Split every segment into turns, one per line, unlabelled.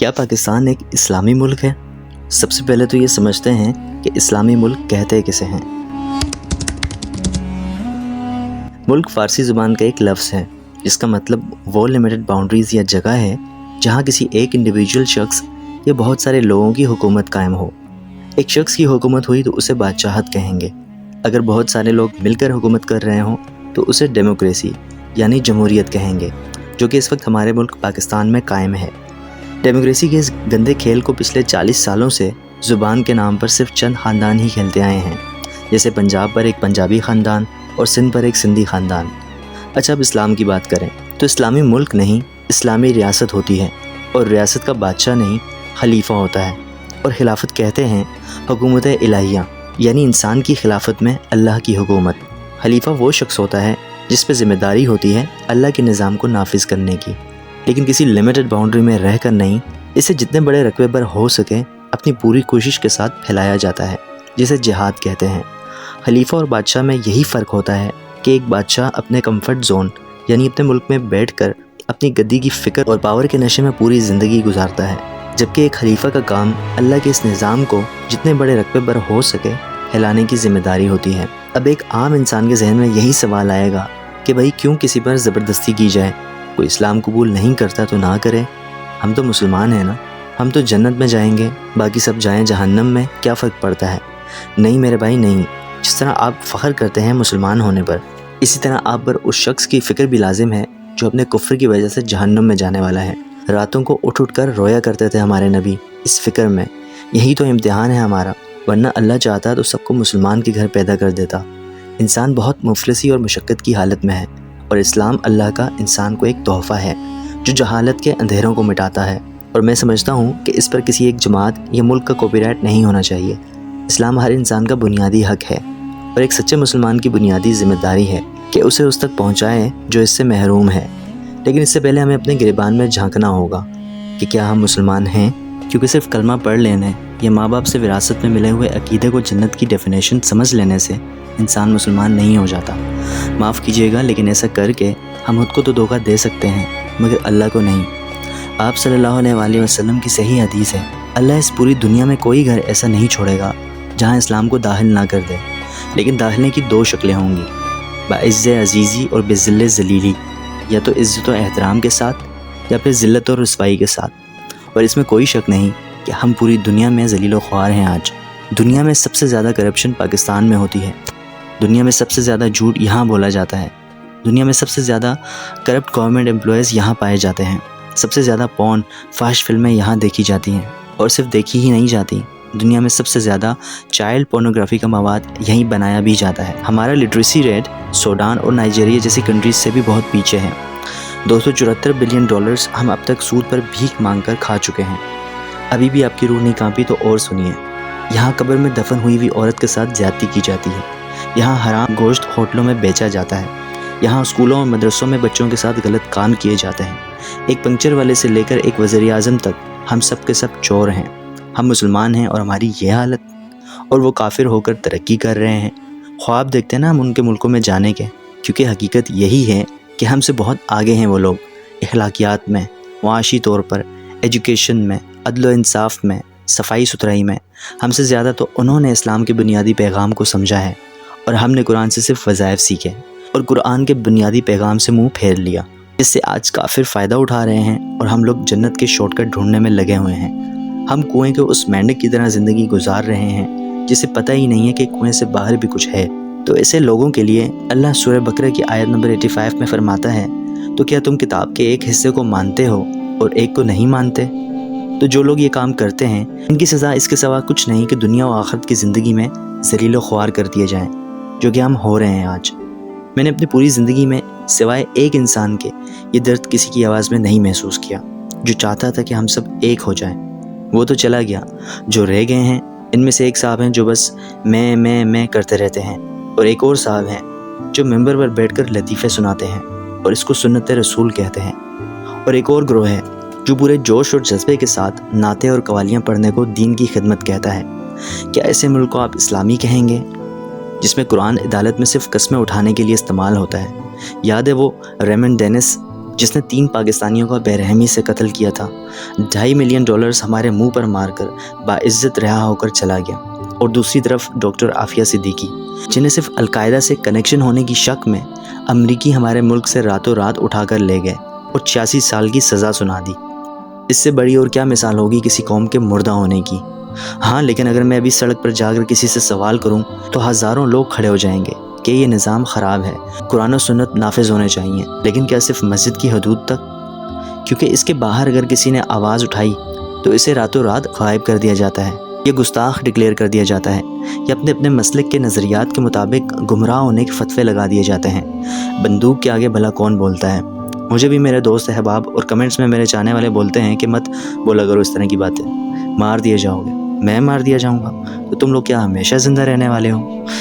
کیا پاکستان ایک اسلامی ملک ہے؟ سب سے پہلے تو یہ سمجھتے ہیں کہ اسلامی ملک کہتے کسے ہیں۔ ملک فارسی زبان کا ایک لفظ ہے جس کا مطلب وہ لمیٹڈ باؤنڈریز یا جگہ ہے جہاں کسی ایک انڈیویجول شخص یا بہت سارے لوگوں کی حکومت قائم ہو۔ ایک شخص کی حکومت ہوئی تو اسے بادشاہت کہیں گے۔ اگر بہت سارے لوگ مل کر حکومت کر رہے ہوں تو اسے ڈیموکریسی یعنی جمہوریت کہیں گے، جو کہ اس وقت ہمارے ملک پاکستان میں قائم ہے۔ ڈیموکریسی کے اس گندے کھیل کو پچھلے 40 سالوں سے زبان کے نام پر صرف چند خاندان ہی کھیلتے آئے ہیں، جیسے پنجاب پر ایک پنجابی خاندان اور سندھ پر ایک سندھی خاندان۔ اچھا، اب اسلام کی بات کریں تو اسلامی ملک نہیں، اسلامی ریاست ہوتی ہے، اور ریاست کا بادشاہ نہیں، خلیفہ ہوتا ہے۔ اور خلافت کہتے ہیں حکومت الہیہ، یعنی انسان کی خلافت میں اللہ کی حکومت۔ خلیفہ وہ شخص ہوتا ہے جس پہ ذمہ داری ہوتی ہے اللہ کے نظام کو نافذ کرنے کی، لیکن کسی لمیٹڈ باؤنڈری میں رہ کر نہیں، اسے جتنے بڑے رقبے پر ہو سکے اپنی پوری کوشش کے ساتھ پھیلایا جاتا ہے، جسے جہاد کہتے ہیں۔ خلیفہ اور بادشاہ میں یہی فرق ہوتا ہے کہ ایک بادشاہ اپنے کمفرٹ زون یعنی اپنے ملک میں بیٹھ کر اپنی گدی کی فکر اور پاور کے نشے میں پوری زندگی گزارتا ہے، جبکہ ایک خلیفہ کا کام اللہ کے اس نظام کو جتنے بڑے رقبے پر ہو سکے پھیلانے کی ذمہ داری ہوتی ہے۔ اب ایک عام انسان کے ذہن میں یہی سوال آئے گا کہ بھائی کیوں کسی پر زبردستی کی جائے؟ کوئی اسلام قبول نہیں کرتا تو نہ کرے، ہم تو مسلمان ہیں نا، ہم تو جنت میں جائیں گے، باقی سب جائیں جہنم میں، کیا فرق پڑتا ہے؟ نہیں میرے بھائی نہیں، جس طرح آپ فخر کرتے ہیں مسلمان ہونے پر، اسی طرح آپ پر اس شخص کی فکر بھی لازم ہے جو اپنے کفر کی وجہ سے جہنم میں جانے والا ہے۔ راتوں کو اٹھ کر رویا کرتے تھے ہمارے نبی اس فکر میں۔ یہی تو امتحان ہے ہمارا، ورنہ اللہ چاہتا تو سب کو مسلمان کے گھر پیدا کر دیتا۔ انسان بہت مفلسی اور مشقت کی حالت میں ہے، اور اسلام اللہ کا انسان کو ایک تحفہ ہے جو جہالت کے اندھیروں کو مٹاتا ہے۔ اور میں سمجھتا ہوں کہ اس پر کسی ایک جماعت یا ملک کا کاپی رائٹ نہیں ہونا چاہیے۔ اسلام ہر انسان کا بنیادی حق ہے، اور ایک سچے مسلمان کی بنیادی ذمہ داری ہے کہ اسے اس تک پہنچائے جو اس سے محروم ہے۔ لیکن اس سے پہلے ہمیں اپنے گریبان میں جھانکنا ہوگا کہ کیا ہم مسلمان ہیں، کیونکہ صرف کلمہ پڑھ لینے یا ماں باپ سے وراثت میں ملے ہوئے عقیدے کو جنت کی ڈیفینیشن سمجھ لینے سے انسان مسلمان نہیں ہو جاتا۔ معاف کیجیے گا، لیکن ایسا کر کے ہم خود کو تو دھوکہ دے سکتے ہیں مگر اللہ کو نہیں۔ آپ صلی اللہ علیہ وآلہ وسلم کی صحیح حدیث ہے، اللہ اس پوری دنیا میں کوئی گھر ایسا نہیں چھوڑے گا جہاں اسلام کو داخل نہ کر دے، لیکن داخلے کی 2 شکلیں ہوں گی، بعز عزیزی اور بذل ذلیلی، یا تو عزت و احترام کے ساتھ یا پھر ذلت اور رسوائی کے ساتھ۔ اور اس میں کوئی شک نہیں کہ ہم پوری دنیا میں ذلیل و خوار ہیں۔ آج دنیا میں سب سے زیادہ کرپشن پاکستان میں ہوتی ہے، دنیا میں سب سے زیادہ جھوٹ یہاں بولا جاتا ہے، دنیا میں سب سے زیادہ کرپٹ گورنمنٹ امپلائیز یہاں پائے جاتے ہیں، سب سے زیادہ پورن فحش فلمیں یہاں دیکھی جاتی ہیں، اور صرف دیکھی ہی نہیں جاتی، دنیا میں سب سے زیادہ چائلڈ پورنوگرافی کا مواد یہیں بنایا بھی جاتا ہے۔ ہمارا لٹریسی ریٹ سوڈان اور نائجیریا جیسی کنٹریز سے بھی بہت پیچھے ہے۔ $274 بلین ہم اب تک سود پر بھیک مانگ کر کھا چکے ہیں۔ ابھی بھی آپ کی روح نہیں کانپی تو اور سنیے، یہاں قبر میں دفن ہوئی ہوئی عورت کے ساتھ زیادتی کی جاتی ہے، یہاں حرام گوشت ہوٹلوں میں بیچا جاتا ہے، یہاں اسکولوں اور مدرسوں میں بچوں کے ساتھ غلط کام کیے جاتے ہیں۔ ایک پنکچر والے سے لے کر ایک وزیر اعظم تک ہم سب کے سب چور ہیں۔ ہم مسلمان ہیں اور ہماری یہ حالت، اور وہ کافر ہو کر ترقی کر رہے ہیں۔ خواب دیکھتے ہیں نا ہم ان کے ملکوں میں جانے کے، کیونکہ حقیقت یہی ہے کہ ہم سے بہت آگے ہیں وہ لوگ، اخلاقیات میں، معاشی طور پر، ایجوکیشن میں، عدل و انصاف میں، صفائی ستھرائی میں۔ ہم سے زیادہ تو انہوں نے اسلام کے بنیادی پیغام کو سمجھا ہے، اور ہم نے قرآن سے صرف وظائف سیکھے اور قرآن کے بنیادی پیغام سے منہ پھیر لیا، جس سے آج کافر فائدہ اٹھا رہے ہیں اور ہم لوگ جنت کے شارٹ کٹ ڈھونڈنے میں لگے ہوئے ہیں۔ ہم کنویں کے اس مینڈک کی طرح زندگی گزار رہے ہیں جسے پتہ ہی نہیں ہے کہ کنویں سے باہر بھی کچھ ہے۔ تو ایسے لوگوں کے لیے اللہ سورہ بقرہ کی آیت نمبر 85 میں فرماتا ہے، تو کیا تم کتاب کے ایک حصے کو مانتے ہو اور ایک کو نہیں مانتے؟ تو جو لوگ یہ کام کرتے ہیں ان کی سزا اس کے سوا کچھ نہیں کہ دنیا و آخرت کی زندگی میں ذلیل و خوار کر دیے جائیں، جو کہ ہم ہو رہے ہیں آج۔ میں نے اپنی پوری زندگی میں سوائے ایک انسان کے یہ درد کسی کی آواز میں نہیں محسوس کیا جو چاہتا تھا کہ ہم سب ایک ہو جائیں۔ وہ تو چلا گیا، جو رہ گئے ہیں ان میں سے ایک صاحب ہیں جو بس میں کرتے رہتے ہیں، اور ایک اور صاحب ہیں جو ممبر پر بیٹھ کر لطیفے سناتے ہیں اور اس کو سنت رسول کہتے ہیں، اور ایک اور گروہ ہے جو پورے جوش اور جذبے کے ساتھ نعتیں اور قوالیاں پڑھنے کو دین کی خدمت کہتا ہے۔ کیا ایسے ملک کو آپ اسلامی کہیں گے جس میں قرآن عدالت میں صرف قسمیں اٹھانے کے لیے استعمال ہوتا ہے؟ یاد ہے وہ ریمنڈ ڈینس جس نے 3 پاکستانیوں کا بے رحمی سے قتل کیا تھا، $2.5 ملین ہمارے منہ پر مار کر باعزت رہا ہو کر چلا گیا۔ اور دوسری طرف ڈاکٹر عافیہ صدیقی، جنہیں صرف القاعدہ سے کنیکشن ہونے کی شک میں امریکی ہمارے ملک سے راتوں رات اٹھا کر لے گئے اور 86 سال کی سزا سنا دی۔ اس سے بڑی اور کیا مثال ہوگی کسی قوم کے مردہ ہونے کی؟ ہاں، لیکن اگر میں ابھی سڑک پر جا کر کسی سے سوال کروں تو ہزاروں لوگ کھڑے ہو جائیں گے کہ یہ نظام خراب ہے، قرآن و سنت نافذ ہونے چاہیے، لیکن کیا صرف مسجد کی حدود تک؟ کیونکہ اس کے باہر اگر کسی نے آواز اٹھائی تو اسے راتوں رات غائب کر دیا جاتا ہے، یا گستاخ ڈکلیئر کر دیا جاتا ہے، یا اپنے مسلک کے نظریات کے مطابق گمراہ ہونے کے فتوے لگا دیے جاتے ہیں۔ بندوق کے آگے بھلا کون بولتا ہے؟ مجھے بھی میرے دوست احباب اور کمنٹس میں میرے چاہنے والے بولتے ہیں کہ مت بولا کرو اس طرح کی باتیں، مار دیے جاؤ گے۔ میں مار دیا جاؤں گا تو تم لوگ کیا ہمیشہ زندہ رہنے والے ہو؟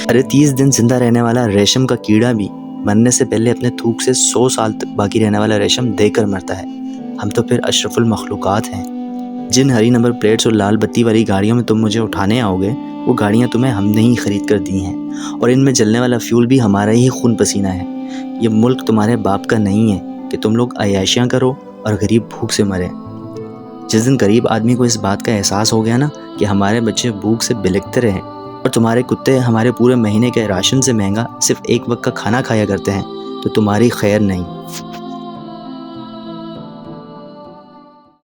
ارے 30 دن زندہ رہنے والا ریشم کا کیڑا بھی مرنے سے پہلے اپنے تھوک سے 100 سال تک باقی رہنے والا ریشم دے کر مرتا ہے۔ ہم تو پھر اشرف المخلوقات ہیں۔ جن ہری نمبر پلیٹس اور لال بتی والی گاڑیوں میں تم مجھے اٹھانے آؤ گے، وہ گاڑیاں تمہیں ہم نے ہی خرید کر دی ہیں، اور ان میں جلنے والا فیول بھی ہمارا ہی خون پسینہ ہے۔ یہ ملک تمہارے باپ کا نہیں ہے کہ تم لوگ عیاشیاں کرو اور غریب بھوک سے مرے۔ جس دن غریب آدمی کو اس بات کا احساس ہو گیا نا کہ ہمارے بچے بھوک سے بلکتے رہیں اور تمہارے کتے ہمارے پورے مہینے کے راشن سے مہنگا صرف ایک وقت کا کھانا کھایا کرتے ہیں، تو تمہاری خیر نہیں۔